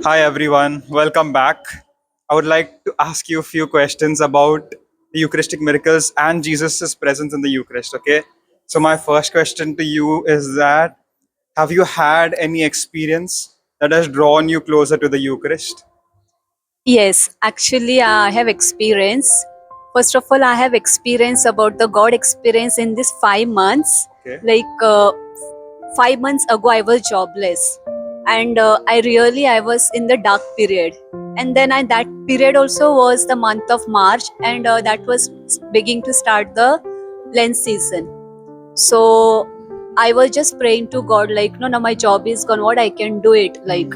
Hi everyone, welcome back. I would like to ask you a few questions about the Eucharistic miracles and Jesus' presence in the Eucharist. Okay, so my first question to you is that have you had any experience that has drawn you closer to the Eucharist? Yes, actually, I have experience. First of all, I have experience about the God experience in this 5 months. Okay, Like 5 months ago, I was jobless, and I was in the dark period. And then that period also was the month of March, and that was beginning to start the Lent season. So I was just praying to God, like, no, no, my job is gone. What I can do it, like,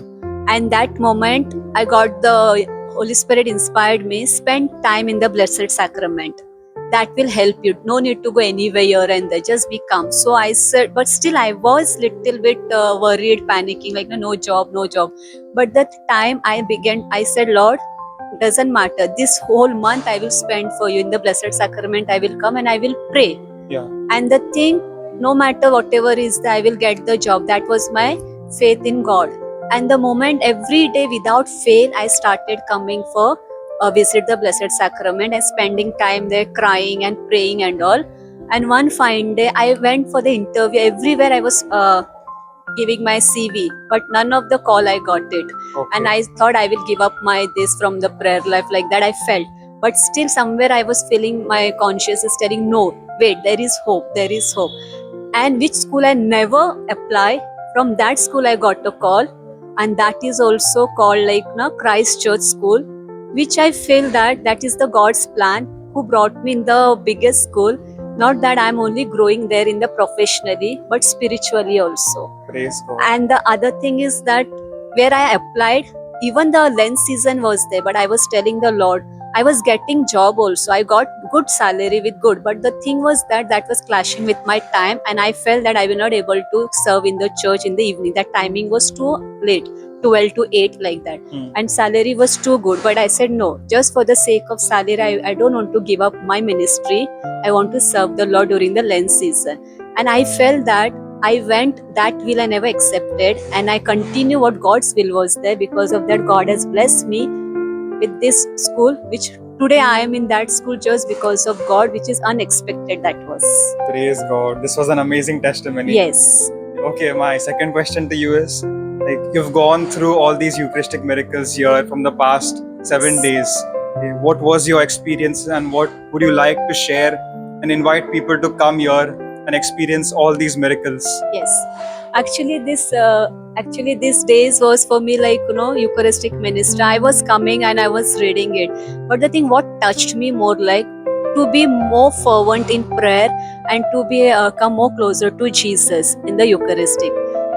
and that moment I got the Holy Spirit inspired me. Spend time in the Blessed Sacrament. That will help you. No need to go anywhere here and there. Just be calm. So I said, but still I was little bit worried, panicking, like no, no job, no job. But that time I said, Lord, doesn't matter. This whole month I will spend for you in the Blessed Sacrament. I will come and I will pray, yeah, and the thing, no matter whatever is, I will get the job. That was my faith in God. And the moment, every day without fail, I started coming for visit the Blessed Sacrament and spending time there, crying and praying and all. And one fine day I went for the interview. Everywhere I was giving my CV, but none of the call I got it. And okay, I thought I will give up my this from the prayer life, like that I felt. But still somewhere I was feeling, my conscience is telling, no, wait, there is hope, there is hope. And which school I never apply, from that school I got a call, and that is also called like Christ Church School, which I feel that that is the God's plan, who brought me in the biggest school. Not that I'm only growing there in the professionally, but spiritually also. praise God. And the other thing is that where I applied, even the Lent season was there, but I was telling the Lord, I was getting job also. I got good salary with good, but the thing was that that was clashing with my time, and I felt that I will not able to serve in the church in the evening. That timing was too late, 12 to 8 like that. And salary was too good, but I said no, just for the sake of salary, I don't want to give up my ministry. I want to serve the Lord during the Lent season. And I felt that I went that will I never accepted, and I continue what God's will was there. Because of that, God has blessed me with this school, which today I am in that school just because of God, which is unexpected. That was. Praise God. This was an amazing testimony. Yes. Okay, my second question to you is like you've gone through all these Eucharistic miracles here from the past 7 days. Okay, what was your experience and what would you like to share and invite people to come here and experience all these miracles? Yes, actually these days was for me like Eucharistic minister. I was coming and I was reading it, but the thing what touched me more, like to be more fervent in prayer and to be come more closer to Jesus in the Eucharistic.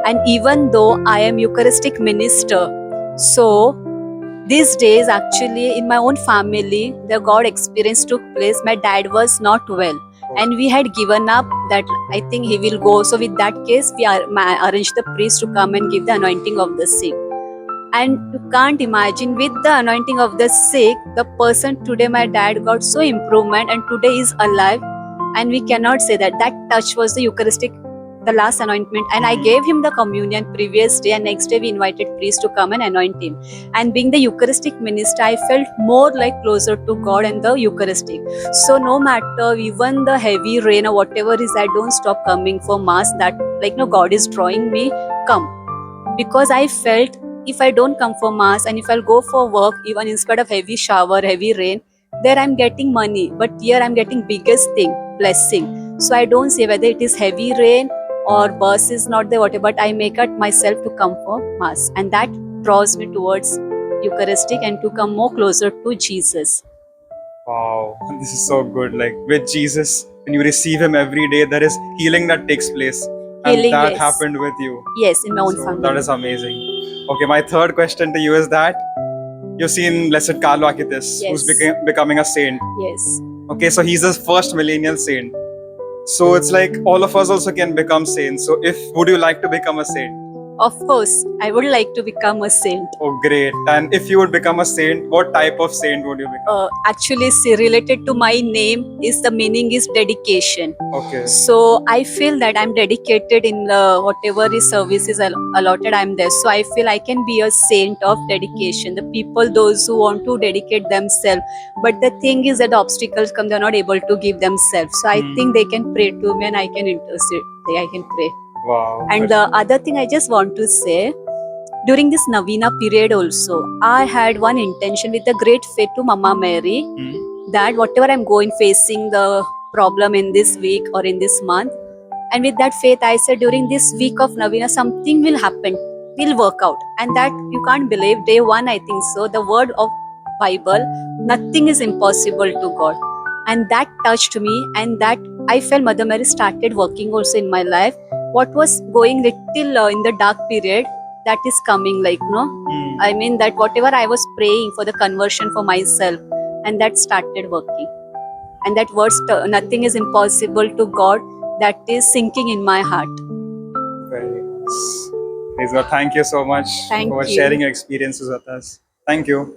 And even though I am Eucharistic minister, so these days actually in my own family the God experience took place. My dad was not well, and we had given up that I think he will go. So with that case, we arranged the priest to come and give the anointing of the sick. And you can't imagine, with the anointing of the sick, the person today, my dad got so improvement, and today is alive. And we cannot say that that touch was the Eucharistic, the last anointment. And I gave him the communion previous day, and next day we invited priest to come and anoint him. And being the Eucharistic minister, I felt more like closer to God and the Eucharistic. So no matter even the heavy rain or whatever is, I don't stop coming for mass. That like no, God is drawing me, come. Because I felt, if I don't come for mass and if I'll go for work, even instead of heavy shower, heavy rain, there I'm getting money, but here I'm getting biggest thing, blessing. So I don't say whether it is heavy rain or bus is not there, whatever, but I make it myself to come for mass, and that draws me towards Eucharistic and to come more closer to Jesus. Wow, this is so good. Like with Jesus, when you receive Him every day, there is healing that takes place, and Healing, that yes. happened with you. Yes, in my own So family. that is amazing. Okay, my third question to you is that you've seen Blessed Carlo Aquitis, who's Yes. becoming a saint. Yes. Okay, so he's the first millennial saint. So it's like all of us also can become saints. So if would you like to become a saint? Of course, I would like to become a saint. Oh, great. And if you would become a saint, what type of saint would you become? Actually, related to my name is the meaning is dedication. Okay. So I feel that I'm dedicated in whatever is services allotted. I'm there, so I feel I can be a saint of dedication. The people, those who want to dedicate themselves, but the thing is that the obstacles come, they're not able to give themselves. So I think they can pray to me, and I can intercede. I can pray. Wow. And the other thing I just want to say, during this Navina period also, I had one intention with a great faith to Mama Mary, that whatever I'm going facing the problem in this week or in this month, and with that faith I said during this week of Navina something will happen, will work out. And that you can't believe, day one I think so, the word of Bible, nothing is impossible to God. And that touched me, and that I felt Mother Mary started working also in my life. What was going little in the dark period, that is coming, like, no, I mean that whatever I was praying for the conversion for myself, and that started working. And that words, nothing is impossible to God, that is sinking in my heart. Very nice. Praise God. Thank you so much Thank for you. sharing your experiences with us. Thank you.